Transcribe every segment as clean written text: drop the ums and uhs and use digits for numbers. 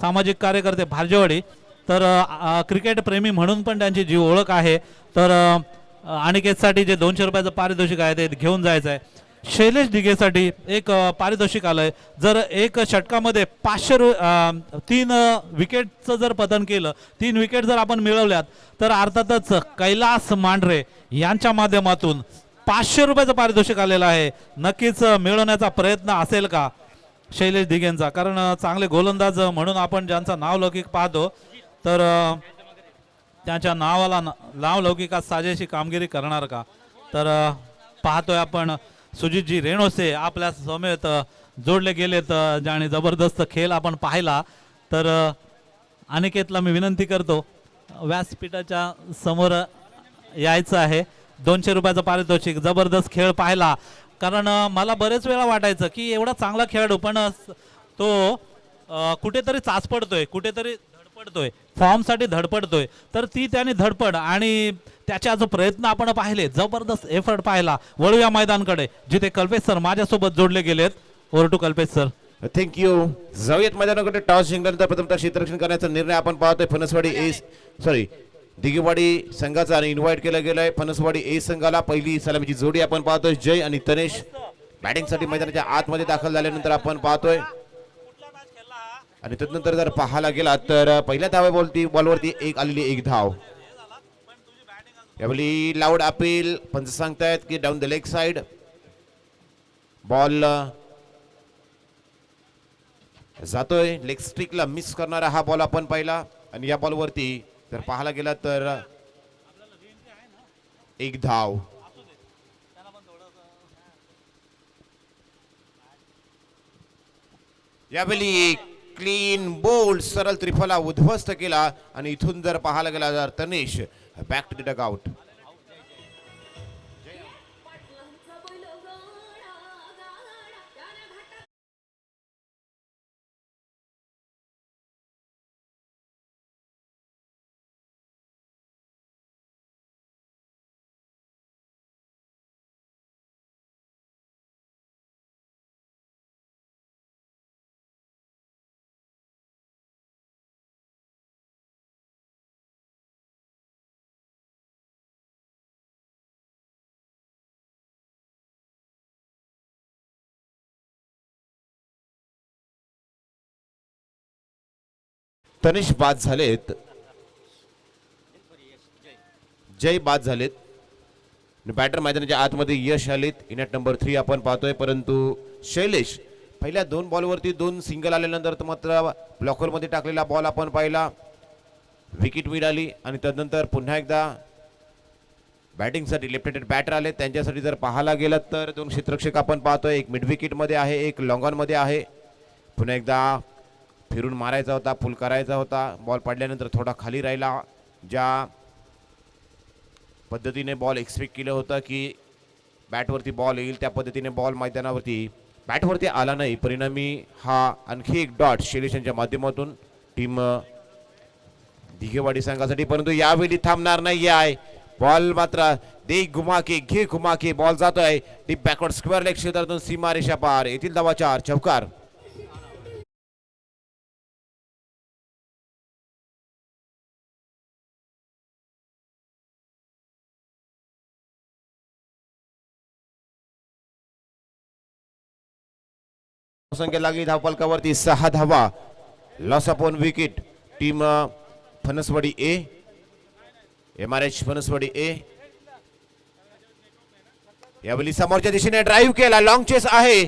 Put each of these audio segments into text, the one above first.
सामाजिक कार्यकर्ते भारजेवाडी, तर क्रिकेट प्रेमी म्हणून पण त्यांची जी ओळख आहे. तर अनिकेतसाठी जे 200 रुपयाचं पारितोषिक आहे ते घेऊन जायचं आहे. शैलेश दिघेसाठी एक पारितोषिक आलंय. जर एक षटकामध्ये 3 विकेटचं जर पतन केलं, 3 विकेट जर आपण मिळवल्यात, तर अर्थातच कैलास मांढरे यांच्या माध्यमातून 500 रुपयाचं पारितोषिक आलेलं आहे. नक्कीच मिळवण्याचा प्रयत्न असेल का शैलेश दिघेंचा? कारण चांगले गोलंदाज म्हणून आपण ज्यांचा नावलौकिक पाहतो, तर त्याच्या नावलौकिकात साजेशी कामगिरी करणार का? तर पाहतोय आपण सुजितजी रेणोसे आपल्या समेत जोडले गेलेत आणि जबरदस्त खेळ आपण पाहिला. तर अनिकेतला मी विनंती करतो व्यासपीठाच्या समोर यायचं आहे. 200 रुपयाचं पारितोषिक. जबरदस्त खेळ पाहिला. कारण मला बरेच वेळा वाटायचं की एवढा चांगला खेळाडू पण तो कुठेतरी चाच पडतोय, कुठेतरी धडपडतोय, फॉर्मसाठी धडपडतोय. तर ती त्याने धडपड आणि त्याच्या जो प्रयत्न आपण पाहिले, जबरदस्त एफर्ट पाहिला. वळूया मैदानकडे जिथे कल्पेश सर माझ्यासोबत जोडले गेलेत. Over to Kalpesh sir. Thank you. जाऊयात मैदानाकडे. टॉस जिंकल्यानंतर प्रथमतः क्षेत्ररक्षण करण्याचा निर्णय आपण पाहतोय. दिघेवाडी संघाचा इन्व्हाइट केलं गेलंय. फणसवाडी ए संघाला पहिली सलामीची जोडी आपण पाहतोय. जय आणि तनेश बॅटिंगसाठी मैदानाच्या आतमध्ये दाखल झाल्यानंतर आपण पाहतोय. आणि त्यानंतर जर पाहायला गेला तर पहिल्या बॉलवरती एक धाव. यावेळी लाऊड अपील. पंच सांगतायत की down the leg side ball जातोय. लेग स्ट्रिकला मिस करणारा हा बॉल आपण पाहिला. आणि या बॉलवरती जर पाहायला गेला तर एक धाव. यावेळी क्लीन बोल्ड सरळ त्रिफला उद्ध्वस्त केला. आणि इथून जर पाहायला गेला तर Tanesh back to the dugout. Tanish बाद झालेत. जय बाद झालेत. बॅटर मैदानाच्या आतमध्ये यश आलेत. इन ॲट नंबर 3 आपण पाहतोय. परंतु शैलेश पहिल्या 2 बॉलवरती 2 सिंगल आल्यानंतर मात्र ब्लॉकरमध्ये टाकलेला बॉल आपण पाहिला. विकेट मिळाली. आणि त्यानंतर पुन्हा एकदा बॅटिंगसाठी लेफ्ट हँडेड बॅटर आले. त्यांच्यासाठी जर पाहायला गेलं तर 2 क्षेत्ररक्षक आपण पाहतोय. एक मिड विकेटमध्ये आहे, एक लॉंग ऑनमध्ये आहे. पुन्हा एकदा फिरून मारायचा होता, फुल करायचा होता. बॉल पडल्यानंतर थोडा खाली राहिला. ज्या पद्धतीने बॉल एक्सपेक्ट केलं होतं की बॅटवरती बॉल येईल, त्या पद्धतीने बॉल मैदानावरती बॅटवरती आला नाही. परिणामी हा आणखी एक डॉट शैलेशांच्या माध्यमातून टीम दिघेवाडी संघासाठी. परंतु यावेळी थांबणार नाही आहे. बॉल मात्र दे घुमा के बॉल जातोय डीप बॅकवर्ड स्क्वेअर लेग क्षेत्रातून सीमारेषा पार. येथील धावा 4. चौकार. संख्या लागली धावफलकावरती 6 धावा. Loss upon wicket team Phanaswadi ए. MRH फणसवाडी ए. यावेळी समोरच्या दिशेने ड्राईव्ह केला. लॉंग चेस आहे.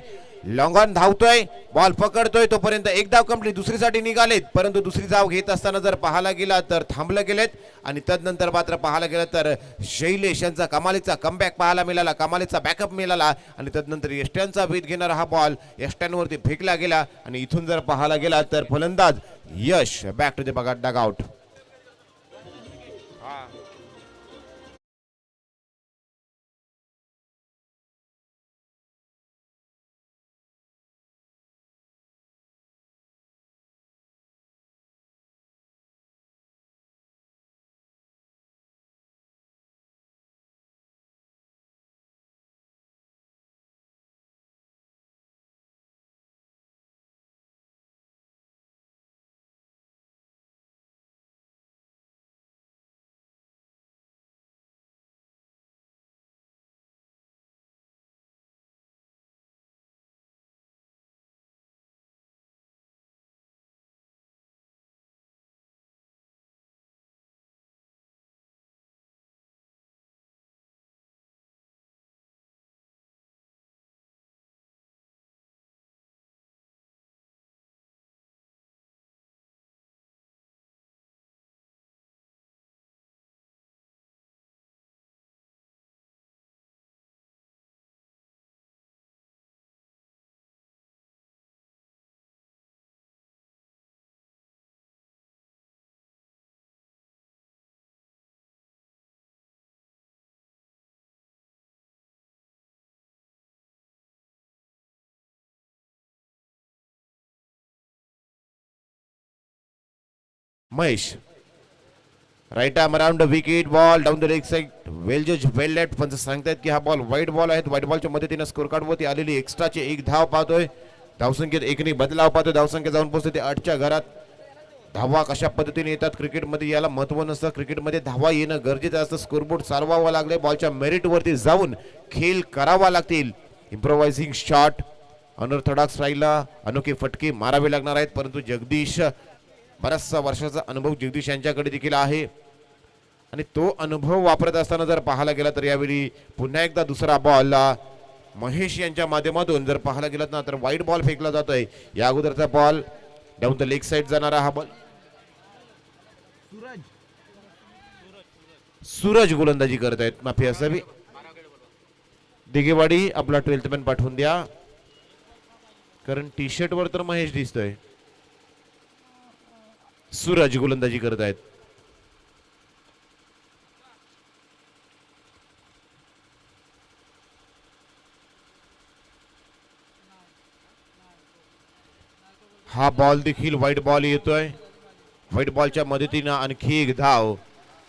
लॉंग ऑन धावतोय, बॉल पकडतोय. तोपर्यंत एक धाव कंप्लीट. दुसरीसाठी निघालेत. परंतु दुसरी धाव घेत असताना जर पाहायला गेला तर थांबले गेलेत. आणि त्यानंतर मात्र पाहायला गेलं तर शैलेश यांचा कमालीचा कमबॅक पाहायला मिळाला, कमालीचा बॅकअप मिळाला. आणि त्यानंतर यष्ट्यांचा भेद घेणारा हा बॉल यष्ट्यांवरती फेकला गेला. आणि इथून जर पाहायला गेला तर फलंदाज Yash back to the dugout. Mahesh right arm around wicket ball down the leg side well जज वेल लेफ्ट पण सांगतायत की हा बॉल वाईट बॉल आहे. व्हाईट बॉलच्या मदतीने स्कोर कार्ड वरती आलेली एक्स्ट्राची एक धाव पाहतोय. धावसंख्येत एकने बदलाव पाहतोय. धावसंख्या जाऊन पोहोचते ते 8च्या घरात. धावा कशा पद्धतीने येतात क्रिकेटमध्ये याला महत्व नसतं. क्रिकेटमध्ये धावा येणं गरजेचं असतं. स्कोरबोर्ड चालवावा लागले. बॉलच्या मेरिट वरती जाऊन खेळ करावा लागतील. इम्प्रोवायझिंग शॉट अनऑर्थोडॉक्स स्टाईलला अनोखे फटके मारावे लागणार आहेत. परंतु जगदीश बराचसा वर्षाचा अनुभव जगदीश यांच्याकडे देखील आहे आणि तो अनुभव वापरत असताना जर पाहायला गेला तर यावेळी पुन्हा एकदा दुसरा बॉल महेश यांच्या माध्यमातून जर पाहायला गेलात ना तर वाईट बॉल फेकला जातोय. या अगोदरचा ball down the leg side जाणारा हा बॉल सूरज गोलंदाजी करत आहेत. माफी असावी. दिगेवाडी आपला 12th मॅन पाठवून द्या कारण टी शर्ट वर तर महेश दिसतोय. सूरज गोलंदाजी करत आहेत. हा बॉल देखील व्हाईट बॉल येतोय. व्हाईट बॉलच्या मदतीनं आणखी एक धाव.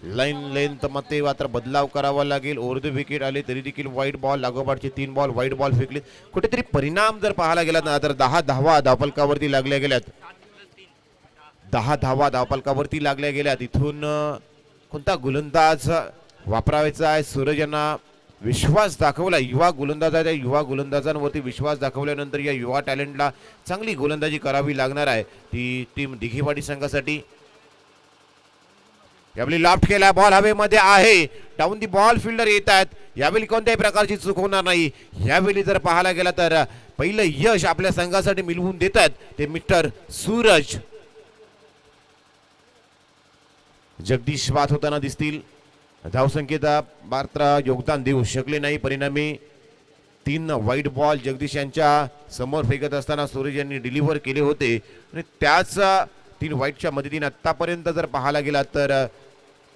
लाईन लेंथ मध्ये मात्र बदलाव करावा लागेल. ओव्हर द विकेट आले तरी देखील व्हाईट बॉल लागोपाठचे 3 बॉल व्हाईट बॉल फेकले. कुठेतरी परिणाम जर पाहायला गेला ना तर 10 धावा धावफलकावरती लागल्या गेल्यात. 10 धावा धावफलकावरती लागल्या गेल्यात. इथून कोणता गोलंदाज वापरायचा आहे. सूरज यांना विश्वास दाखवला. युवा गोलंदाज आहे. त्या युवा गोलंदाजांवरती विश्वास दाखवल्यानंतर या युवा टॅलेंटला चांगली गोलंदाजी करावी लागणार आहे ती टीम दिघेवाडी संघासाठी. यावेळी लॉफ्ट केला बॉल हवेमध्ये आहे. डाऊन दी बॉल फिल्डर येत आहेत. यावेळी कोणत्याही प्रकारची चूक होणार नाही. यावेळी जर पाहायला गेला तर पहिलं यश आपल्या संघासाठी मिळवून देतात ते मिस्टर सूरज. जगदीश बात होताना दिसतील. धावसंख्येत मात्र योगदान देऊ शकले नाही. परिणामी 3 व्हाईट बॉल जगदीश यांच्या समोर फेकत असताना सूरज यांनी डिलिव्हर केले होते आणि त्याच 3 व्हाईटच्या मदतीने आतापर्यंत जर पाहायला गेला तर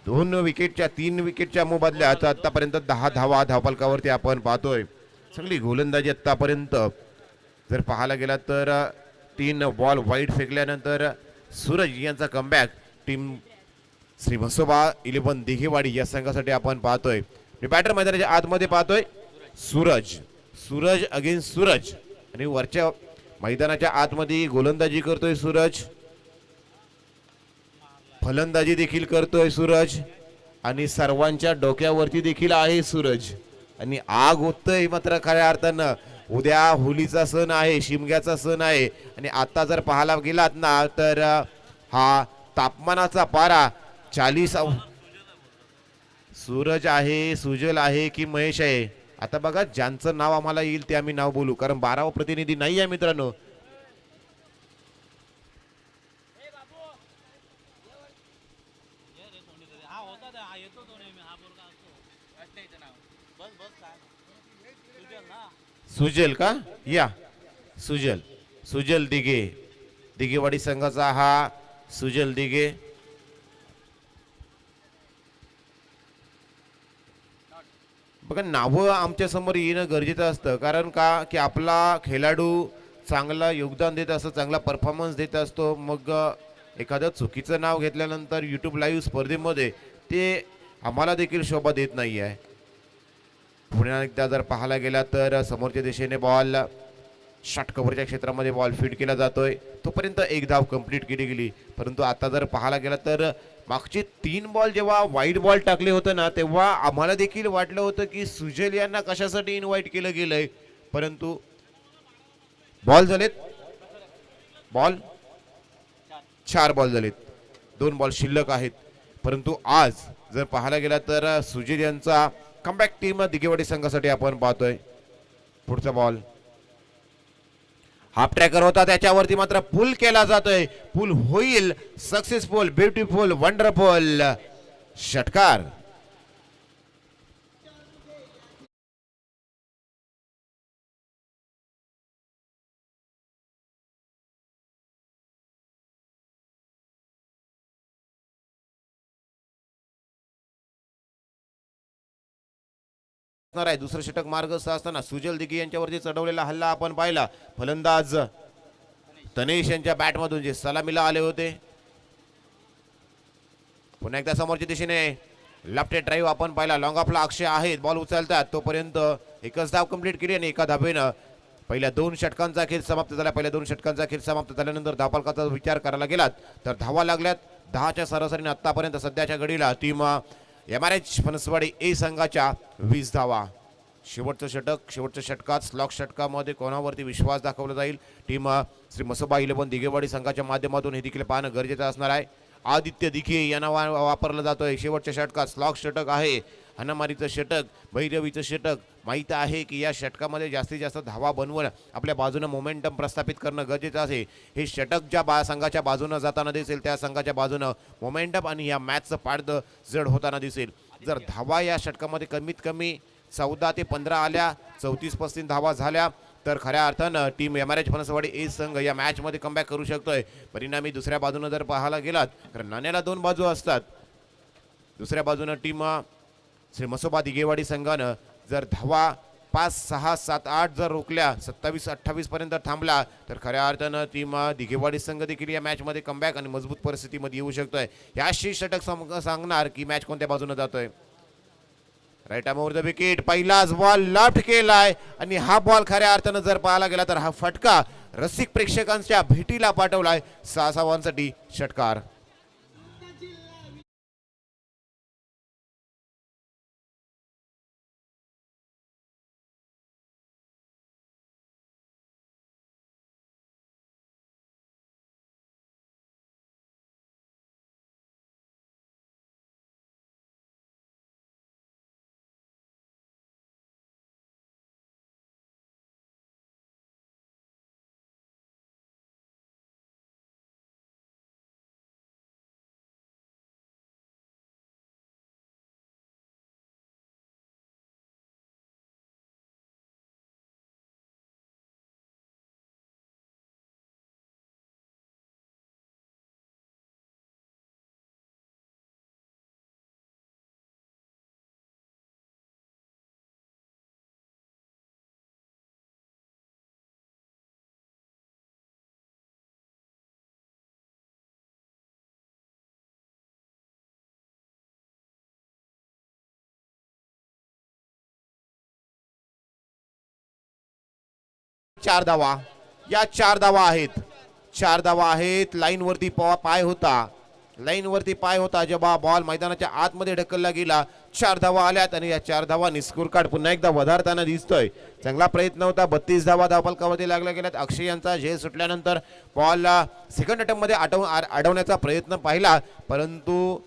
2 विकेटच्या 3 विकेटच्या मोबदल्यात आतापर्यंत 10 धावा धावफलकावरती आपण पाहतोय. चांगली गोलंदाजी आतापर्यंत जर पाहायला गेला तर 3 बॉल व्हाईट फेकल्यानंतर सूरज यांचा कमबॅक टीम श्री म्हसोबा 11 दिघेवाडी या संघासाठी आपण पाहतोय. बॅटर मैदानाच्या आतमध्ये पाहतोय सूरज अगेन्स्ट सूरज आणि वरच्या मैदानाच्या आतमध्ये गोलंदाजी करतोय सूरज. फलंदाजी देखील करतोय सूरज आणि सर्वांच्या डोक्यावरती देखील आहे सूरज आणि आग होतय. मात्र खऱ्या अर्थानं उद्या होलीचा सण आहे. शिमग्याचा सण आहे आणि आता जर पाहायला गेलात ना तर हा तापमानाचा पारा 40. सूरज आहे सुजल आहे की महेश आहे. आता बघा ज्यांचं नाव आम्हाला येईल ते आम्ही नाव बोलू कारण 12वा प्रतिनिधी नाही आहे मित्रांनो. सुजल का या सुजल दिघेवाडी संघाचा हा सुजल दिघे. बघा नावं आमच्या समोर येणं गरजेचं असतं कारण का की आपला खेळाडू चांगला योगदान देत असतो चांगला परफॉर्मन्स देत असतो. मग एखादं चुकीचं नाव घेतल्यानंतर यूट्यूब लाईव्ह स्पर्धेमध्ये ते आम्हाला देखील शोभा देत नाही आहे. पुन्हा एकदा जर पाहायला गेला तर समोरच्या दिशेने बॉल शॉर्ट कव्हरच्या क्षेत्रामध्ये बॉल फीड केला जातोय. तोपर्यंत एक धाव कंप्लीट केली गेली. परंतु आता जर पाहायला गेला तर मागचे 3 बॉल जेव्हा व्हाईट बॉल टाकले होते ना तेव्हा आम्हाला देखील वाटलं होतं की सुजल यांना कशासाठी इन्व्हाइट केलं गेलंय. परंतु बॉल झालेत 4 बॉल झालेत. 2 बॉल शिल्लक आहेत. परंतु आज जर पाहायला गेला तर सुजल यांचा कमबॅक टीम दिघेवाडी संघासाठी आपण पाहतोय. पुढचा बॉल हाफ ट्रॅकर होता त्याच्यावरती मात्र पुल केला जातोय. पुल होईल सक्सेसफुल ब्युटिफुल वंडरफुल षटकार. आहे दुसरं षटक मार्गस्थ असताना सुजल दिघे यांच्यावरती चढवलेला हल्ला आपण पाहिला. फलंदाज तनेश यांच्या बॅटमधून जे सलामीला आले होते पुन्हा एकदा समोरच्या दिशेने लेफ्ट ड्राईव्ह आपण पाहिला. लॉंग ऑफला अक्षय आहेत, बॉल उचलतात तोपर्यंत एकच धाव कंप्लीट केली आणि एका धावेनं पहिल्या 2 षटकांचा खेळ समाप्त झाला. पहिल्या 2 षटकांचा खेळ समाप्त झाल्यानंतर धावफलकाचा विचार करायला गेलात तर धावा लागल्यात 10च्या सरासरीने आतापर्यंत सध्याच्या घडीला टीम MRH फणसवाडी ए संघाच्या 20 धावा. शेवटचं षटक, शेवटच्या षटकात स्लॉक षटकामध्ये कोणावरती विश्वास दाखवला जाईल. टीम श्री मसोबा 11 दिघेवाडी संघाच्या माध्यमातून हे देखील पाहणं गरजेचं असणार आहे. आदित्य दिघे यांना वापरलं जातोय. शेवटच्या षटकात स्लॉक षटक आहे, हनामारीचं षटक, भैरवीचं षटक. माहीत आहे की या षटकामध्ये जास्तीत जास्त धावा बनवून आपल्या बाजूनं मोमेंटम प्रस्थापित करणं गरजेचं आहे. हे षटक ज्या संघाच्या बाजूनं जाताना दिसेल त्या संघाच्या बाजूनं मोमेंटम आणि या मॅचचं पाडदं जड होताना दिसेल. जर धावा या षटकामध्ये कमीत कमी 14 ते 15 आल्या, 34-35 धावा झाल्या तर खऱ्या अर्थानं टीम MRH फणसवाडी ए संघ या मॅचमध्ये कमबॅक करू शकतोय. परिणामी दुसऱ्या बाजूनं जर पाहायला गेलात तर नाण्याला 2 बाजू असतात. दुसऱ्या बाजूनं टीम श्री मसोबा दिघेवाडी संघानं जर धावा 5, 6, 7, 8 जर रोखल्या, 27-28 पर्यंत थांबला तर खऱ्या अर्थानं टीम दिघेवाडी संघ देखील या मॅचमध्ये कमबॅक आणि मजबूत परिस्थितीमध्ये येऊ शकतोय. याशी षटक सांगणार की मॅच कोणत्या बाजूनं जातोय. Right arm over the wicket, पहिलाच बॉल लेफ्ट केलाय आणि हा बॉल खऱ्या अर्थानं जर पाहायला गेला तर हा फटका रसिक प्रेक्षकांच्या भेटीला पाठवलाय. 6 धावांसाठी षटकार. चार धावा, या 4 धावा आहेत. 4 धावा आहेत. लाईन वरती पाय होता जेव्हा बॉल मैदानाच्या आतमध्ये ढकलला गेला. 4 धावा आल्यात आणि या 4 धावांनी स्कोर कार्ड पुन्हा एकदा वधारताना दिसतोय. चांगला प्रयत्न होता. 32 धावा धावफलकामध्ये लागल्या गेल्यात. अक्षय यांचा झेल सुटल्यानंतर बॉल सेकंड अटेम्प्ट मध्ये अडवण्याचा प्रयत्न पाहिला, परंतु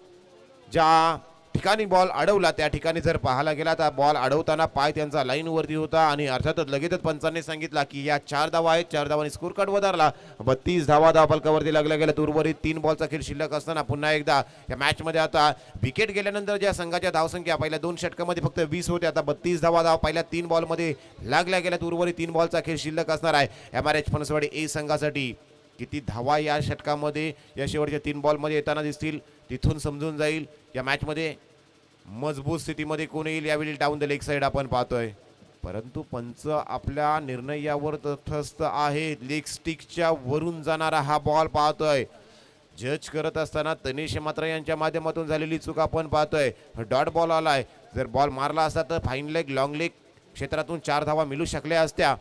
ज्या ठिकाणी बॉल अडवला त्या ठिकाणी जर पाहायला गेला तर बॉल अडवताना पाय त्यांचा लाईन वरती होता आणि अर्थातच लगेचच पंचांनी सांगितला की या 4 धावा आहेत. 4 धावांनी स्कोर कार्ड वधारला. 32 धावा धावफलकावरती लागल्या गेल्यात. उर्वरित 3 बॉलचा खेळ शिल्लक असताना पुन्हा एकदा या मॅच मध्ये आता विकेट गेल्यानंतर ज्या संघाच्या धावसंख्या पहिल्या 2 षटकामध्ये फक्त 20 होते, आता 32 धावा पहिल्या 3 बॉल मध्ये लागल्या गेल्यात. उर्वरित 3 बॉलचा खेळ शिल्लक असणार आहे. MRH फणसवाडी ए संघासाठी किती धावा या षटकामध्ये या शेवटच्या 3 बॉल मध्ये येताना दिसतील तिथून समजून जाईल या मॅच मध्ये मजबूत स्थितीमध्ये कोण येईल. यावेळी डाऊन द लेग साइड आपण पाहतोय, परंतु पंच आपल्या निर्णयावर तटस्थ आहे. लेग स्टिकच्या वरून जाणारा हा बॉल पाहतोय. जज करत असताना तनिष मात्रा यांच्या माध्यमातून झालेली चूक आपण पाहतोय. डॉट बॉल आलाय. जर बॉल मारला असता तर फाईन लेग लॉंग लेग क्षेत्रातून 4 धावा मिळू शकल्या असत्या,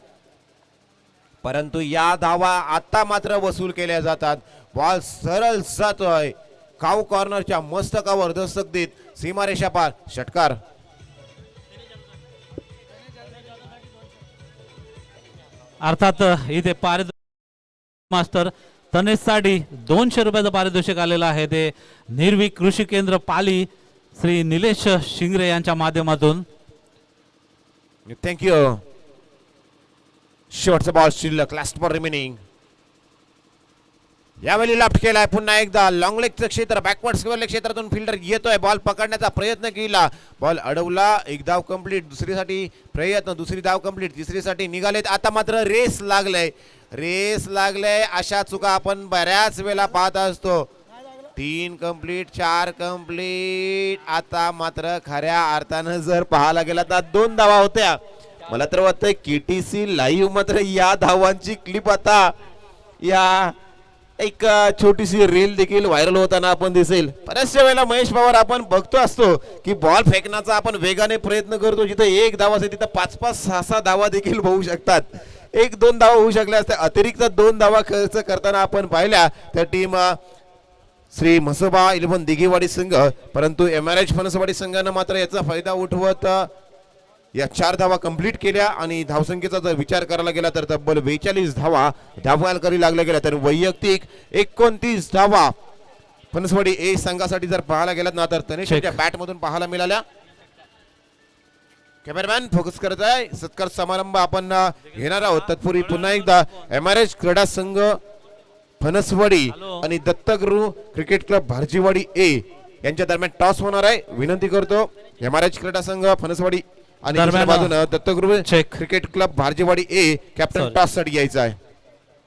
परंतु या धावा आता मात्र वसूल केल्या जातात. बॉल सरळ जातोय काऊ कॉर्नरच्या मस्तकावर दस्तक देत सीमारेषा पार. षटकार. अर्थात इथे पारितोषिक मास्टर तनेशसाठी 200 रुपयाचं पारितोषिक आलेलं आहे. ते निर्विक कृषी केंद्र पाली श्री निलेश शिंगरे यांच्या माध्यमातून. थँक्यू. शेवटचा बॉल शिल्लक, लास्ट बॉल रिमेनिंग. यावेळी लेफ्ट केलाय पुन्हा एकदा. लॉंग लेगचं क्षेत्र, बॅकवर्ड स्क्वेअर लेग क्षेत्रातून फिल्डर येतोय. बॉल पकडण्याचा प्रयत्न केला, बॉल अडवला. 1 धाव कंप्लीट. दुसरीसाठी प्रयत्न, 2री धाव कंप्लीट. 3रीसाठी निघालेत. आता मात्र रेस लागलंय. अशा चुका आपण बऱ्याच वेळा पाहत असतो. 3 कंप्लीट, 4 कंप्लीट. आता मात्र खऱ्या अर्थानं जर पाहायला गेला तर 2 धावा होत्या. मला तर वाटतंय KTC लाईव्ह मात्र या धावांची क्लिप आता या एक छोटीशी रील देखील व्हायरल होताना आपण दिसेल. बऱ्याचशा वेळेला महेश पवार आपण बघतो असतो की बॉल फेकण्याचा आपण वेगाने प्रयत्न करतो, जिथे एक धाव असते तिथं 5-5, 6-6 धावा देखील होऊ शकतात. 1-2 धावा होऊ शकल्या असत्या, अतिरिक्त 2 धावा खर्च करताना आपण पाहिल्या त्या टीम श्री म्हसोबा 11 दिघेवाडी संघ. परंतु MRH फणसवाडी संघानं मात्र याचा फायदा उठवत या 4 धावा कंप्लीट केल्या आणि धावसंख्येचा जर विचार करायला गेला तर तब्बल 42 धावा धावायला करी लागल्या गेल्या. तर वैयक्तिक 29 धावा फणसवाडी ए संघासाठी जर पाहायला गेलात ना तर तनेशच्या बॅट मधून पाहायला मिळाल्या. कॅमेरामॅन फोकस करत आहे. सत्कार समारंभ आपण घेणार आहोत. तत्पूर्वी पुन्हा एकदा MRH क्रीडा संघ फणसवाडी आणि दत्तगुरु क्रिकेट क्लब भारजीवाडी ए यांच्या दरम्यान टॉस होणार आहे. विनंती करतो MRH क्रीडा संघ फणसवाडी आणि दुसऱ्या बाजूने दत्तगुरु क्रिकेट क्लब भारजीवाडी ए कॅप्टन टॉस साठी यायचं आहे.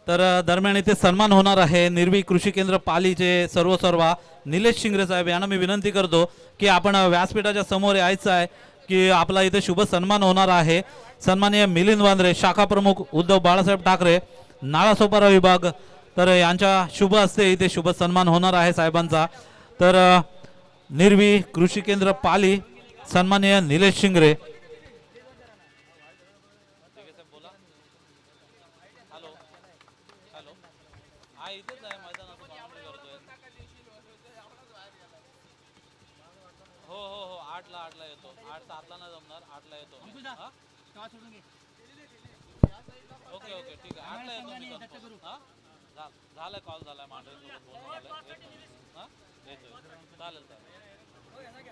तर दरम्यान इथे सन्मान होणार आहे निर्वी कृषी केंद्र पालीचे सर्वसर्वा निलेश शिंगरे साहेब यांना मी विनंती करतो की आपण व्यासपीठाच्या समोर यायचं आहे की आपला इथे शुभ सन्मान होणार आहे. सन्माननीय मिलिंद वांद्रे शाखा प्रमुख उद्धव बाळासाहेब ठाकरे नाळासोपारा विभाग, तर यांच्या शुभ हस्ते इथे शुभ सन्मान होणार आहे साहेबांचा. तर निर्वी कृषी केंद्र पाली सन्माननीय निलेश शिंगरे.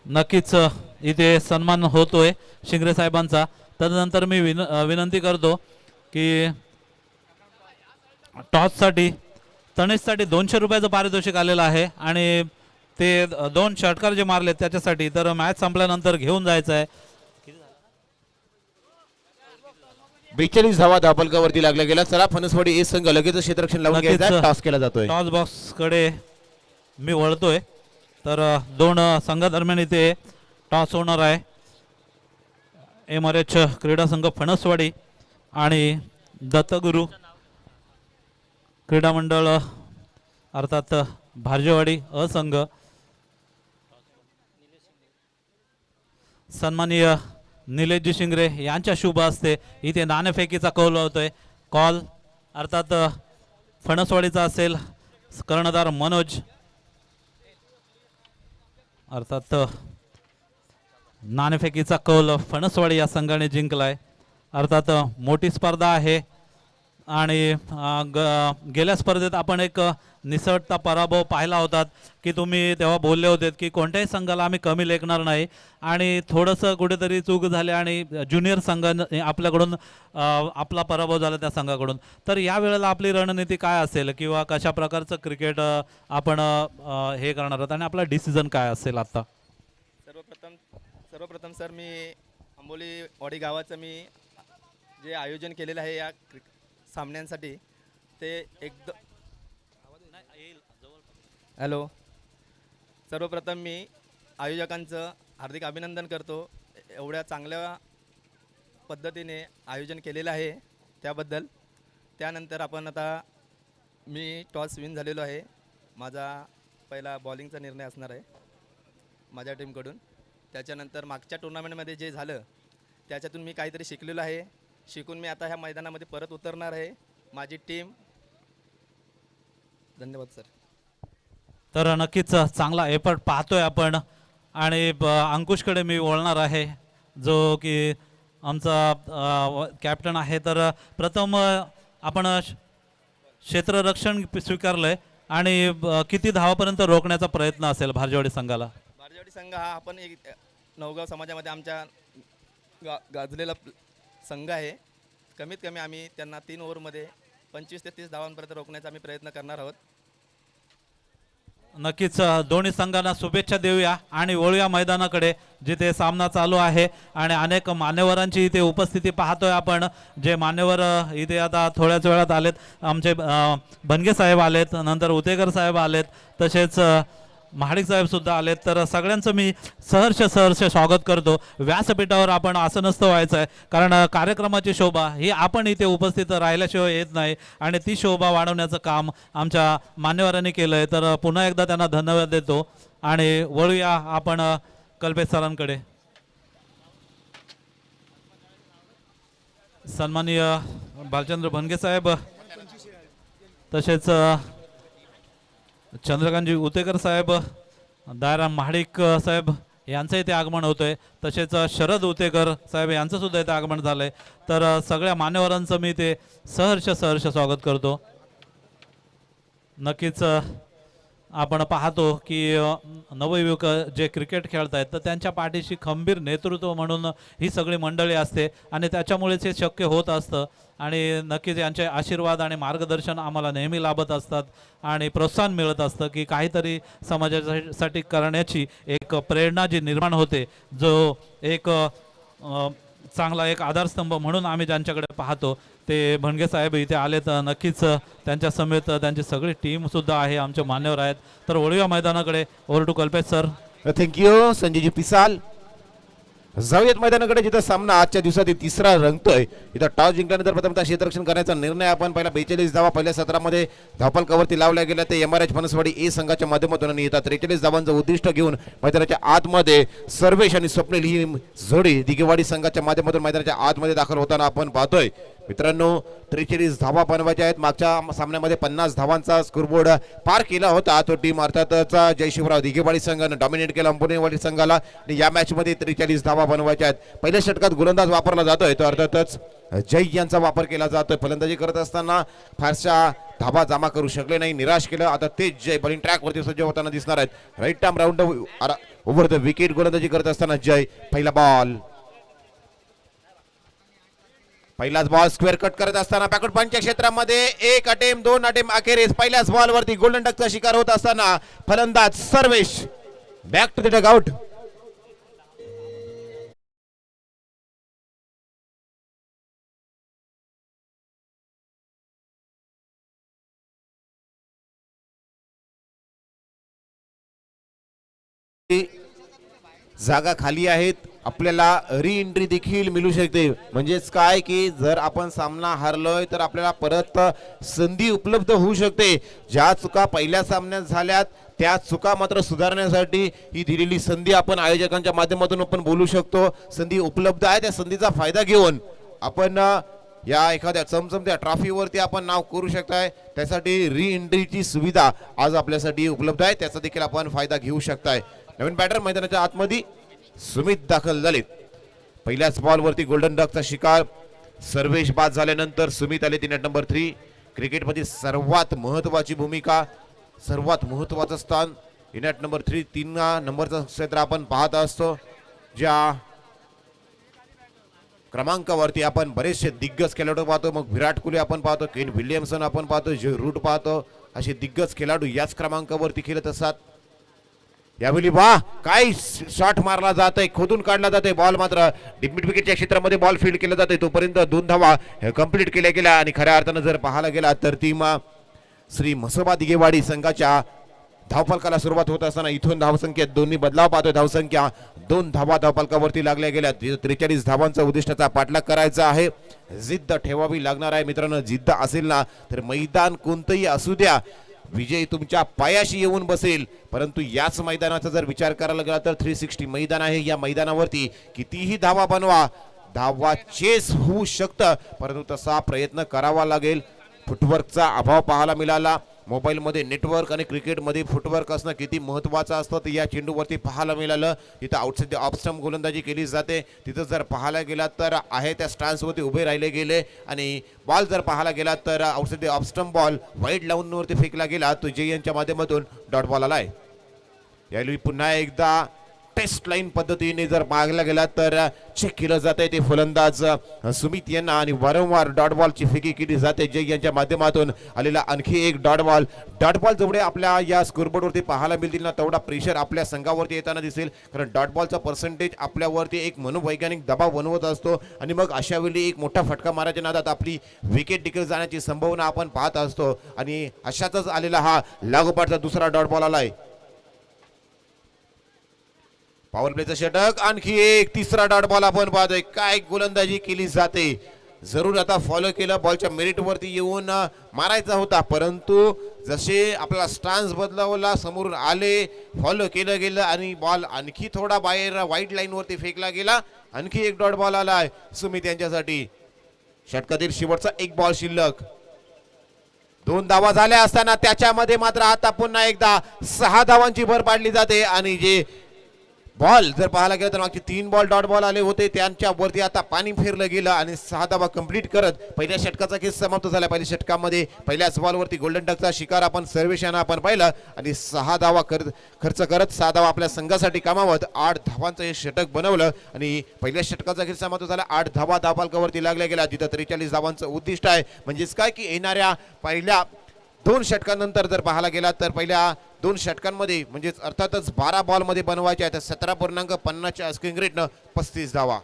नक्कीच इथे सन्मान होतोय शिंगरे साहेबांचा. तदनंतर मी विनंती करतो की टॉससाठी तनेशसाठी 200 रुपयाचं पारितोषिक आलेलं आहे आणि ते 2 षटकार जे मारले त्याच्यासाठी तर मॅच संपल्यानंतर घेऊन जायचं आहे. 42 धावा धापलकावरती लागल्या गेला. चला फणसवाडी ए संघ लगेच क्षेत्ररक्षण लावून घ्यायचा. टॉस केला जातोय. टॉस बॉक्स कडे मी वळतोय. तर 2 संघादरम्यान इथे टॉस होणार आहे. MRH क्रीडा संघ फणसवाडी आणि दत्तगुरु क्रीडा मंडळ अर्थात भारजेवाडी असंघ. सन्माननीय निलेशजी शिंगरे यांच्या शुभ हस्ते इथे नाणेफेकीचा कौल होतोय. कॉल अर्थात फणसवाडीचा असेल. कर्णधार मनोज अर्थात नाणेफेकीचा कौल फणसवाडी या संघाने जिंकलाय. अर्थात मोठी स्पर्धा आहे आणि गेल्या स्पर्धेत आपण एक निसटता पराभव पाहिला होता की तुम्ही तेव्हा बोलले होते की कोणत्याही संघाला आम्ही कमी लेखणार नाही आणि थोडंसं कुठेतरी चूक झाली आणि ज्युनियर संघाने आपल्याकडून आपला पराभव झाला त्या संघाकडून. तर या वेळेला आपली रणनीती काय असेल किंवा कशा प्रकारचं क्रिकेट आपण हे करणार आहोत आणि आपला डिसिजन काय असेल आता? सर्वप्रथम सर मी आंबोलीवाडी गावाचं मी जे आयोजन केलेलं आहे या सामन्यांसाठी ते हॅलो सर्वप्रथम मी आयोजकांचं हार्दिक अभिनंदन करतो. एवढ्या चांगल्या पद्धतीने आयोजन केलेलं आहे त्याबद्दल. त्यानंतर आपण आता मी टॉस विन झालेलो आहे. माझा पहिला बॉलिंगचा निर्णय असणार आहे माझ्या टीमकडून. त्याच्यानंतर मागच्या टुर्नामेंटमध्ये जे झालं त्याच्यातून मी काहीतरी शिकलेलो आहे. शिकून मी आता ह्या मैदानामध्ये परत उतरणार आहे. माझी टीम. धन्यवाद सर. तर नक्कीच चांगला एफर्ट पाहतोय आपण आणि अंकुशकडे मी वळणार आहे जो की आमचा कॅप्टन आहे. तर प्रथम आपण क्षेत्ररक्षण स्वीकारलंय आणि किती धावापर्यंत रोखण्याचा प्रयत्न असेल भारजेवाडी संघाला? भारजेवाडी संघ हा आपण एक नवगाव समाजामध्ये आमच्या गाजलेला संघ आहे. कमीत कमी आम्ही त्यांना 3 ओव्हरमध्ये 25 ते 30 धावांपर्यंत रोखण्याचा आम्ही प्रयत्न करणार आहोत. नक्कीच दोन्ही संघांना शुभेच्छा देऊया आणि वळूया मैदानाकडे जिथे सामना चालू आहे आणि अनेक मान्यवरांची इथे उपस्थिती पाहतोय आपण. जे मान्यवर इथे आता थोड्याच वेळात आलेत. आमचे बनगे साहेब आलेत, नंतर उतेकर साहेब आलेत, तसेच महाडिक साहेब सुद्धा आलेत, तर सगळ्यांचं मी सहर्ष स्वागत करतो. व्यासपीठावर आपण असं नसतं व्हायचं आहे, कारण कार्यक्रमाची शोभा ही आपण इथे उपस्थित राहिल्याशिवाय येत नाही आणि ती शोभा वाढवण्याचं काम आमच्या मान्यवरांनी केलं आहे. तर पुन्हा एकदा त्यांना धन्यवाद देतो आणि वळूया आपण कल्पेश सरांकडे. सन्माननीय भालचंद्र भनगे साहेब, तसेच चंद्रकांतजी उतेकर साहेब, दयाराम महाडिक साहेब यांचं इथे आगमन होतंय. तसेच शरद उतेकर साहेब यांचं सुद्धा इथे आगमन झालंय. तर सगळ्या मान्यवरांचं मी ते सहर्ष स्वागत करतो. नक्कीच आपण पाहतो की नवयुवक जे क्रिकेट खेळत आहेत तर त्यांच्या पाठीशी खंबीर नेतृत्व म्हणून ही सगळी मंडळी असते आणि त्याच्यामुळेच हे शक्य होत असतं. आणि नक्कीच यांचे आशीर्वाद आणि मार्गदर्शन आम्हाला नेहमी लाभत असतात आणि प्रोत्साहन मिळत असतं की काहीतरी समाजासाठी करण्याची एक प्रेरणा जी निर्माण होते, जो एक चांगला एक आधारस्तंभ म्हणून आम्ही ज्यांच्याकडे पाहतो ते भणगे साहेब इथे आले. तर नक्कीच त्यांच्या समेत त्यांची सगळी टीम सुद्धा आहे, आमचे मान्यवर आहेत. तर वळूया मैदानाकडे. Over to Kalpesh sir. Thank you Sanjayji Pisal. जाऊयात मैदानाकडे, जिथं सामना आजच्या दिवसातील तिसरा रंगतोय. इथं टॉस जिंकल्यानंतर प्रथमतः क्षेत्ररक्षण करण्याचा निर्णय आपण पहिला 42 धावा पहिल्या सत्रामध्ये धावफलकावरती लावल्या गेल्या. ते MRH फणसवाडी ए संघाच्या माध्यमातून आणि येतात 43 धावांचं उद्दिष्ट घेऊन मैदानाच्या आतमध्ये सर्वेश आणि स्वप्नील ही जोडी दिगेवाडी संघाच्या माध्यमातून मैदानाच्या आतमध्ये दाखल होताना आपण पाहतोय. मित्रांनो 43 धावा बनवायच्या आहेत. मागच्या सामन्यामध्ये 50 धावांचा स्कोरबोर्ड पार केला होता. तो टीम अर्थातच जय शिवराव दिगेवाडी संघानं डॉमिनेट केला अंबुनेवाडी संघाला आणि या मॅच मध्ये 43 धावा बनवायच्या आहेत. पहिल्या षटकात गोलंदाज वापरला जातोय, तो अर्थातच जय यांचा वापर केला जातोय. फलंदाजी करत असताना फारशा धावा जमा करू शकले नाही, निराश केलं. आता तेच जय बॉलिंग ट्रॅक वरती सज्ज होताना दिसणार आहेत. Right time round over the wicket गोलंदाजी करत असताना जय. पहिला बॉल, पहिलाच बॉल स्क्वेअर कट करत असताना बॅकवर्ड पंचच्या क्षेत्रामध्ये एक अटेम, दोन अटेम अखेरीस पहिल्याच बॉल वरती गोल्डन डकचा शिकार होत असताना फलंदाज Sarvesh back to the dugout. जागा खाली आहेत, आपल्याला री एंट्री देखील मिळू शकते. म्हणजेच काय की जर आपण सामना हारलोय तर आपल्याला परत संधी उपलब्ध होऊ शकते. ज्या चुका पहिल्या सामन्यात झाल्यात त्या चुका मात्र सुधारण्यासाठी ही दिलेली संधी आपण आयोजकांच्या माध्यमातून आपण बोलू शकतो. संधी उपलब्ध आहे, त्या संधीचा फायदा घेऊन आपण या एखाद्या चमचमत्या ट्रॉफीवरती आपण नाव करू शकताय. त्यासाठी री एंट्रीची सुविधा आज आपल्यासाठी उपलब्ध आहे, त्याचा देखील आपण फायदा घेऊ शकताय. नवीन बॅटर मैदानाच्या आतमध्ये सुमित दाखल झालेत. पहिल्याच बॉल वरती गोल्डन डकचा शिकार. सर्वेश बाद झाल्यानंतर सुमित आले 3 नंबर 3. क्रिकेटमध्ये सर्वात महत्वाची भूमिका, सर्वात महत्वाचं स्थान इनॅट नंबर 3 3 नंबरचं क्षेत्र आपण पाहत असतो. ज्या क्रमांकावरती आपण बरेचसे दिग्गज खेळाडू पाहतो. मग विराट कोहली आपण पाहतो, केन विल्यमसन आपण पाहतो, जे रूट पाहतो. असे दिग्गज खेळाडू याच क्रमांकावरती खेळत असतात. यावेळी वा काय शॉट मारला जात आहे, खोदून काढला जातोय. बॉल मात्र मिड विकेटच्या क्षेत्रामध्ये बॉल फील्ड केला जातोय. तोपर्यंत 2 धावा कंप्लीट केल्या गेल्या आणि खऱ्या अर्थानं जर पाहायला गेला तर ती श्री म्हसोबा दिगेवाडी संघाच्या धावफलकाला सुरुवात होत असताना इथून धावसंख्येत दोन्ही बदलाव पाहतोय. धावसंख्या 2 धावा धावफलकावरती लागल्या गेल्या. 43 धावांचा उद्दिष्टाचा पाठलाग करायचा आहे. जिद्द ठेवावी लागणार आहे मित्रांनो. जिद्द असेल ना तर मैदान कोणतंही असू द्या, विजय तुमच्या पायाशी येऊन बसेल. परंतु याच मैदानाचा जर विचार करायला गेला तर 360 मैदान आहे. या मैदानावरती कितीही धावा बनवा, धावा चेस होऊ शकतं, परंतु तसा प्रयत्न करावा लागेल. फुटवर्कचा अभाव पाहायला मिळाला. मोबाईलमध्ये नेटवर्क आणि क्रिकेटमध्ये फुटवर्क असणं किती महत्त्वाचं असतं ते या चेंडूवरती पाहायला मिळालं. तिथं आउटसाइड ऑफ स्टंप गोलंदाजी केली जाते. तिथं जर पाहायला गेला तर आहे त्या स्टॅन्सवरती उभे राहिले गेले आणि बॉल जर पाहायला गेला तर outside off stump ball wide लावूनवरती फेकला गेला. तो जे यांच्या माध्यमातून डॉट बॉल आलाय. यावेळी पुन्हा एकदा टेस्ट लाईन पद्धतीने जर मागला गेला तर चेक केलं जाते ते फलंदाज सुमित यांना आणि वारंवार डॉट बॉलची फेकी केली जाते. जय यांच्या माध्यमातून आलेला आणखी एक डॉट बॉल. डॉट बॉल जेवढे आपल्या या स्कोरबोर्डवरती पाहायला मिळतील ना तेवढा प्रेशर आपल्या संघावरती येताना दिसेल. कारण डॉट बॉलचा पर्सेंटेज आपल्यावरती एक मनोवैज्ञानिक दबाव बनवत असतो आणि मग अशा वेळी एक मोठा फटका मारायच्या नादात आपली विकेट देखील जाण्याची संभावना आपण पाहत असतो. आणि अशातच आलेला हा लागोपाठचा दुसरा डॉट बॉल आलाय. पॉवर प्लेचं षटक, आणखी एक तिसरा डॉट बॉल आपण पाहतोय. काय गोलंदाजी केली जाते. जरूर आता फॉलो केलं, बॉलच्या मेरिट वरती येऊन मारायचा होता, परंतु जसे आपला स्टान्स बदलावला, समोरून आले, फॉलो केलं गेलं आणि बॉल आणखी थोडा बाहेर व्हाईट लाईन वरती फेकला गेला. आणखी एक डॉट बॉल आलाय सुमित यांच्यासाठी. षटकातील शेवटचा एक बॉल शिल्लक. 2 धावा झाल्या असताना त्याच्यामध्ये मात्र आता पुन्हा एकदा 6 धावांची भर पाडली जाते आणि जे बॉल जर पाहायला गेलं तर मागचे 3 बॉल डॉट बॉल आले होते, त्यांच्या वरती आता पाणी फिरलं गेलं आणि 6 धावा कंप्लीट करत पहिल्या षटकाचा खेळ समाप्त झाला. पहिल्या षटकामध्ये पहिल्याच बॉलवरती गोल्डन डकचा शिकार आपण सर्वेशानं आपण पाहिलं आणि 6 धावा खर्च करत 6 धावा आपल्या संघासाठी कामावत 8 धावांचं हे षटक बनवलं आणि पहिल्या षटकाचा खेळ समाप्त झाला. 8 धावा धावफलकावरती लागल्या गेल्या, तिथं 43 धावांचं उद्दिष्ट आहे. म्हणजेच काय की येणाऱ्या पहिल्या 2 षटकांनंतर जर पाहायला गेला तर पहिल्या 2 षटकांमध्ये म्हणजेच अर्थातच 12 बॉल मध्ये बनवायचे आहेत. 17.50च्या स्कोरिंग रेटनं 35 धावा.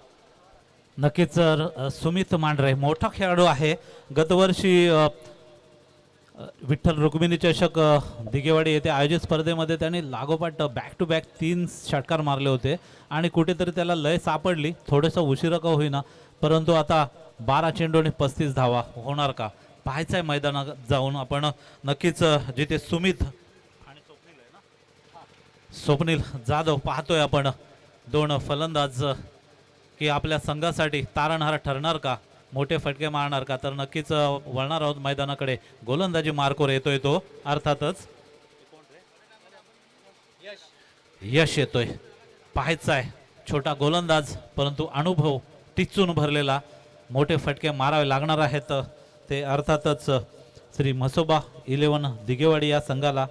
नक्कीच सर, सुमित मांढरे मोठा खेळाडू आहे. गतवर्षी विठ्ठल रुक्मिणी चषक दिगेवाडी येथे आयोजित स्पर्धेमध्ये त्यांनी लागोपाठ बॅक टू बॅक 3 षटकार मारले होते आणि कुठेतरी त्याला लय सापडली, थोडंसं उशिरा का होईना, परंतु आता 12 चेंडूने 35 धावा होणार का पाहायचं आहे मैदानात जाऊन आपण. नक्कीच जिथे सुमित आणि स्वप्नील जाधव पाहतोय आपण, 2 फलंदाज की आपल्या संघासाठी तारणहार ठरणार का, मोठे फटके मारणार का, तर नक्कीच वळणार आहोत मैदानाकडे. गोलंदाजी मार्कोर येतोय तो, अर्थातच यश येतोय. पाहायचं आहे छोटा गोलंदाज परंतु अनुभव टिचून भरलेला, मोठे फटके मारावे लागणार आहेत ते अर्थातच श्री म्हसोबा 11 दिगेवाडी या संघाला.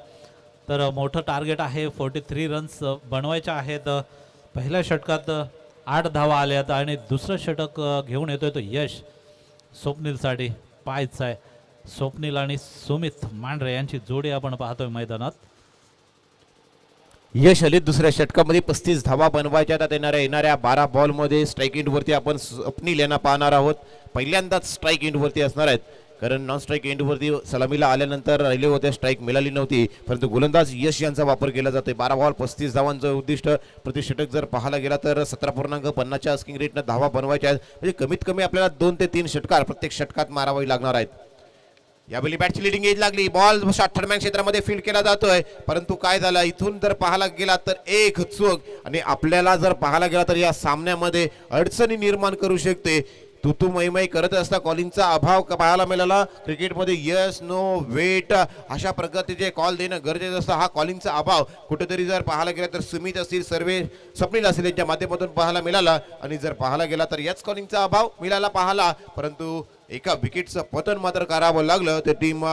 तर मोठं टार्गेट आहे, 43 रन्स बनवायचे आहेत. पहिल्या षटकात 8 धावा आल्यात आणि दुसरं षटक घेऊन येतोय तो यश स्वप्नीलसाठी. पाहायचं आहे स्वप्नील आणि सुमित मांढरे यांची जोडी आपण पाहतोय मैदानात. यश आले दुसऱ्या षटकामध्ये 35 धावा बनवायच्या आता येणाऱ्या 12 बॉलमध्ये. स्ट्राईक एंडवरती आपण स्वप्नील यांना पाहणार आहोत. पहिल्यांदाच स्ट्राईक एंडवरती असणार आहेत, कारण नॉन स्ट्राईक एंडवरती सलामीला आल्यानंतर राहिले होते, स्ट्राईक मिळाली नव्हती, परंतु गोलंदाज यश यांचा वापर केला जातोय. 12 बॉल 35 धावांचं उद्दिष्ट. प्रति षटक जर पाहायला गेला तर 17.50च्या स्किंग रेटनं धावा बनवायच्या आहेत. म्हणजे कमीत कमी आपल्याला 2 ते 3 षटकार प्रत्येक षटकात मारावे लागणार आहेत. यावेळी बॅटची लिडिंग एज लागली, बॉल शॉर्ट थर्डमॅन क्षेत्रामध्ये फील्ड केला जातोय, परंतु काय झालं इथून जर पाहायला गेला तर एक चूक आणि आपल्याला जर पाहायला गेला तर या सामन्यामध्ये अडचणी निर्माण करू शकते. तू मैमय करत असता कॉलिंगचा अभाव पाहायला मिळाला. क्रिकेटमध्ये यस नो वेट अशा प्रकारचे कॉल देणं गरजेचं असतं. हा कॉलिंगचा अभाव कुठेतरी जर पाहायला गेला तर सुमित असतील, सर्वे स्वप्नील असतील यांच्या माध्यमातून पाहायला मिळाला आणि जर पाहायला गेला तर याच कॉलिंगचा अभाव मिळाला पाहायला, परंतु एका विकेटचं पतन मात्र करावं लागलं. तर टीम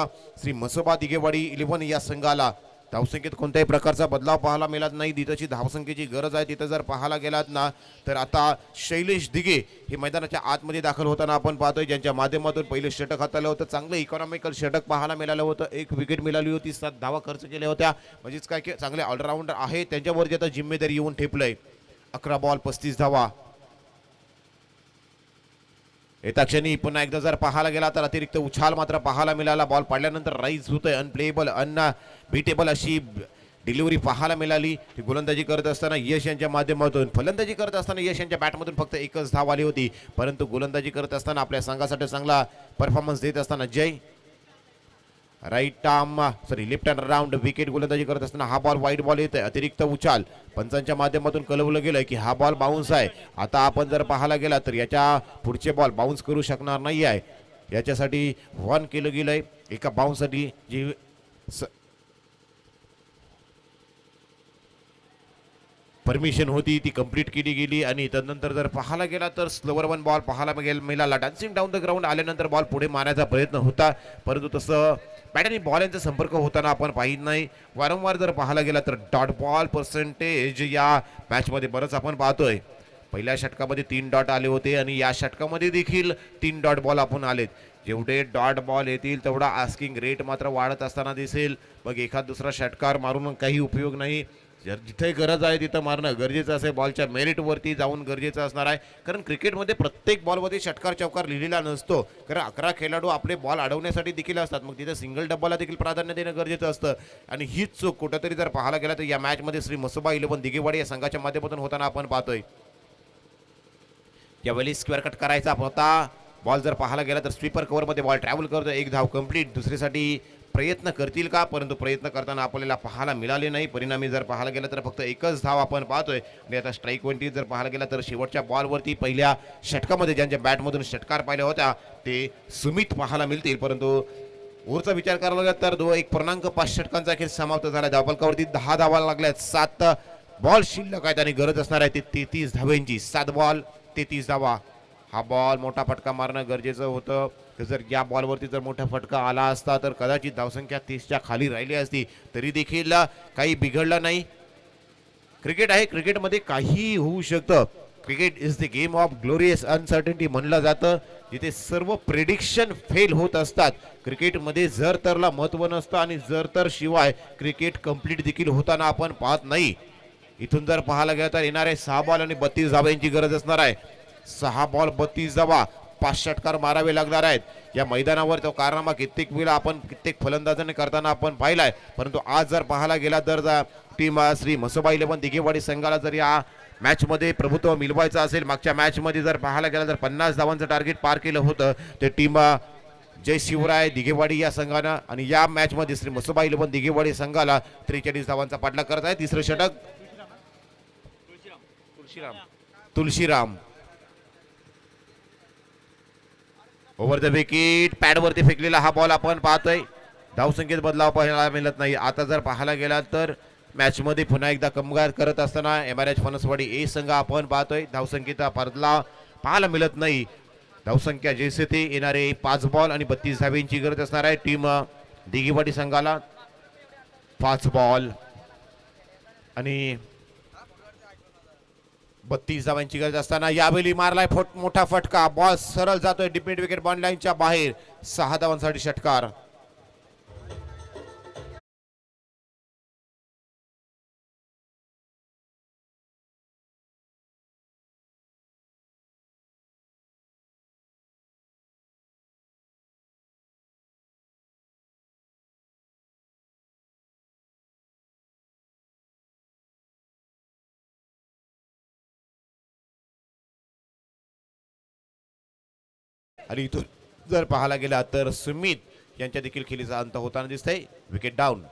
श्री म्हसोबा दिगेवाडी 11 या संघाला धावसंख्येत कोणत्याही प्रकारचा बदलाव पाहायला मिळत नाही. जिथंची धावसंख्येची गरज आहे तिथं जर पाहायला गेलात ना तर आता शैलेश दिगे हे मैदानाच्या आतमध्ये दाखल होताना आपण पाहतोय, ज्यांच्या माध्यमातून पहिले षटक हाताळलं होतं. चांगलं इकॉनॉमिकल षटक पाहायला मिळालं होतं. 1 विकेट मिळाली होती, 7 धावा खर्च केल्या होत्या. म्हणजेच काय की चांगले ऑलराऊंडर आहे, त्यांच्यावरती आता जिम्मेदारी येऊन ठेपलंय. 11 बॉल 35 धावा. येत्या क्षणी पुन्हा एकदा जर पाहायला गेला तर अतिरिक्त उछाल मात्र पाहायला मिळाला. बॉल पडल्यानंतर राईज होतोय, अनप्लेएबल बीटेबल अशी डिलिव्हरी पाहायला मिळाली. गोलंदाजी करत असताना यश यांच्या माध्यमातून, फलंदाजी करत असताना यश यांच्या बॅटमधून फक्त 1च धाव आली होती, परंतु गोलंदाजी करत असताना आपल्या संघासाठी चांगला परफॉर्मन्स देत असताना Jay right arm left hand round wicket गोलंदाजी करत असताना हा बॉल वाईट बॉल येतोय. अतिरिक्त उछाल पंचांच्या माध्यमातून कळवलं गेलं की हा बॉल बाउन्स आहे. आता आपण जर पाहायला गेला तर याच्या पुढचे बॉल बाउन्स करू शकणार नाही आहे. याच्यासाठी वॉर्न केलं गेलंय. एका बाउन्ससाठी जी परमिशन होती ती कंप्लीट केली गेली आणि त्यानंतर जर पाहायला गेला तर स्लोवर 1 बॉल पाहायला मिळाला. डान्सिंग डाऊन द ग्राउंड आल्यानंतर बॉल पुढे मारण्याचा प्रयत्न होता, परंतु तसं बॅट आणि बॉल यांचा संपर्क होताना आपण पाहिलं नाही. वारंवार जर पाहायला गेला तर डॉट बॉल पर्सेंटेज या मॅचमध्ये बरंच आपण पाहतोय. पहिल्या षटकामध्ये 3 डॉट आले होते आणि या षटकामध्ये देखील 3 डॉट बॉल आपण आलेत. जेवढे डॉट बॉल येतील तेवढा आस्किंग रेट मात्र वाढत असताना दिसेल. मग एखाद दुसरा षटकार मारून काही उपयोग नाही. जिथे गरज आहे तिथं मारणं गरजेचं असेल, बॉलच्या मेरिटवरती जाऊन गरजेचं असणार आहे. कारण क्रिकेटमध्ये प्रत्येक बॉलवरती षटकार चौकार लिहिलेला नसतो, कारण 11 खेळाडू आपले बॉल अडवण्यासाठी देखील असतात. मग तिथे सिंगल डब्बाला देखील प्राधान्य देणं गरजेचं असतं. आणि हीच चूक कुठंतरी जर पाहायला गेला तर या मॅचमध्ये श्री मसोबा 11 दिघेवाडी या संघाच्या माध्यमातून होताना आपण पाहतोय. यावेळी स्क्वेअर कट करायचा होता, बॉल जर पाहायला गेला तर स्वीपर कव्हरमध्ये बॉल ट्रॅव्हल करतो, एक धाव कंप्लीट. दुसरीसाठी प्रयत्न करतील का, परंतु प्रयत्न करताना आपल्याला पाहायला मिळाले नाही. परिणामी जर पाहायला गेलं तर फक्त एकच धाव आपण पाहतोय. आणि आता स्ट्राईक वरती जर पाहायला गेला तर शेवटच्या बॉलवरती पहिल्या षटकामध्ये ज्यांच्या बॅटमधून षटकार पाहिल्या होत्या ते सुमित पाहायला मिळतील. परंतु ओव्हरचा विचार करायला लागला तर 1.5 षटकांचा खेळ समाप्त झाला. धावफलकावरती 10 धावा लागल्यात, 7 बॉल शिल्लक आहेत आणि गरज असणार आहे ती 33 धावांची. 7 बॉल 33 धावा. हा बॉल मोठा फटका मारणं गरजेचं होतं. जर या बॉलवरती जर मोठा फटका आला असता तर कदाचित धावसंख्या 30च्या खाली राहिली असती. तरी देखील काही बिघडलं नाही. क्रिकेट आहे, क्रिकेटमध्ये काही होऊ शकतं. Cricket is the game of glorious uncertainty म्हणलं जातं, जिथे सर्व प्रेडिक्शन फेल होत असतात. क्रिकेटमध्ये जर तरला महत्त्व नसतं आणि जर तर शिवाय क्रिकेट कंप्लीट देखील होताना आपण पाहत नाही. इथून जर पाहायला गेलं तर येणारे 6 बॉल आणि 32 धावांची गरज असणार आहे. 6 बॉल 32 धावा, 5 षटकार मारावे लागणार आहेत. या मैदानावर तो कारनामा कित्येक वेळा आपण कित्येक फलंदाजांनी करताना आपण पाहिलाय. परंतु आज जर पाहायला गेला तर टीम श्री मसोबा 11 दिघेवाडी संघाला जर या मॅच मध्ये प्रभुत्व मिळवायचं असेल, मागच्या मॅच मध्ये जर पाहायला गेला तर 50 धावांचं टार्गेट पार केलं होतं ते टीम जय शिवराय दिघेवाडी या संघानं. आणि या मॅच मध्ये श्री मसोबा 11 दिघेवाडी संघाला 43 धावांचा पाठलाग करत आहे. तिसरं षटक तुलशीराम ओव्हर द विकेट, पॅडवरती फेकलेला हा बॉल आपण पाहतोय. धावसंख्येत बदलाव पाहायला मिळत नाही. आता जर पाहायला गेला तर मॅच मध्ये पुन्हा एकदा कामगार करत असताना एमआरएच फणसवाडी ए संघ आपण पाहतोय. धावसंख्येचा बदलाव पाहायला मिळत नाही. धावसंख्या जैसे ते येणारे 5 बॉल आणि 32 धावांची गरज असणार आहे टीम दिघेवाडी संघाला. 5 बॉल आणि 32 धावांची गरज असताना यावेळी मारलाय मोठा फटका. बॉल सरळ जातोय डिपेंड विकेट बॉन्ड लाईनच्या बाहेर. 6 धावांसाठी षटकार. आणि इथून जर पाहायला गेला तर सुमित यांच्या देखील खेळीचा अंत होताना दिसतंय. Wicket down.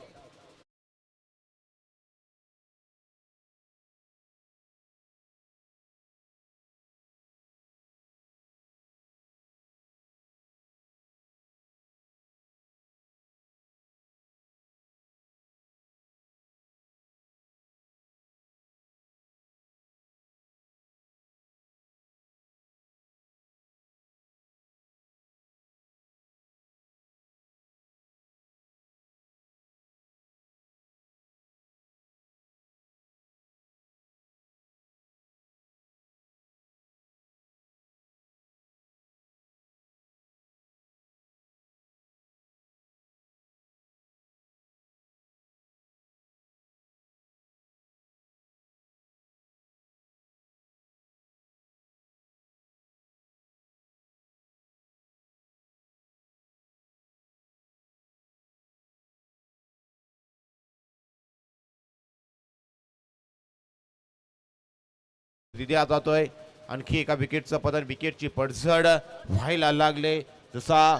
दिल्या जातोय. आणखी एका विकेटचं पतन, विकेटची पडझड व्हायला लागले. जसा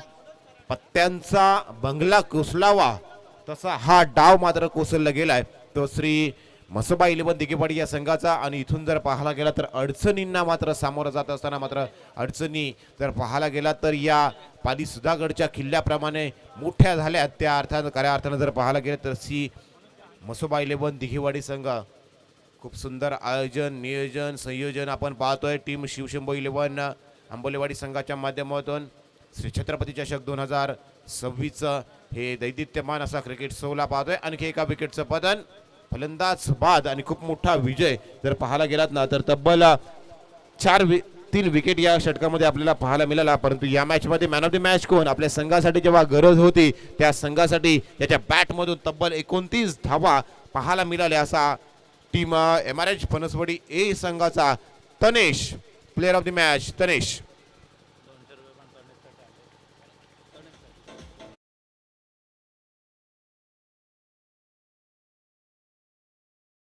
पत्त्यांचा बंगला कोसलावा तसा हा डाव मात्र कोसळला गेलाय तो श्री मसोबा 11 दिघेवाडी या संघाचा. आणि इथून जर पाहायला गेला तर अडचणींना मात्र सामोरं जात असताना मात्र अडचणी जर पाहायला गेला तर या पाली सुधागडच्या किल्ल्याप्रमाणे मोठ्या झाल्या. त्या अर्थानं खऱ्या अर्थानं जर पाहायला गेलं तर श्री मसोबा 11 दिघेवाडी संघ खूप सुंदर आयोजन नियोजन संयोजन आपण पाहतोय. टीम शिवशंभो 11 आंबोलेवाडी संघाच्या माध्यमातून श्री छत्रपती चषक 2026 हे दैदित्यमान असा क्रिकेट सोहळा पाहतोय. आणखी एका विकेटचं पतन, फलंदाज बाद आणि खूप मोठा विजय जर पाहायला गेलात ना तर तब्बल 3 विकेट या षटकामध्ये आपल्याला पाहायला मिळाला. परंतु या मॅच मध्ये मॅन ऑफ द मॅच कोण, आपल्या संघासाठी जेव्हा गरज होती त्या संघासाठी त्याच्या बॅटमधून तब्बल 29 धावा पाहायला मिळाल्या असा टीम MRH फणसवडी ए संघाचा Tanesh player of the match Tanesh.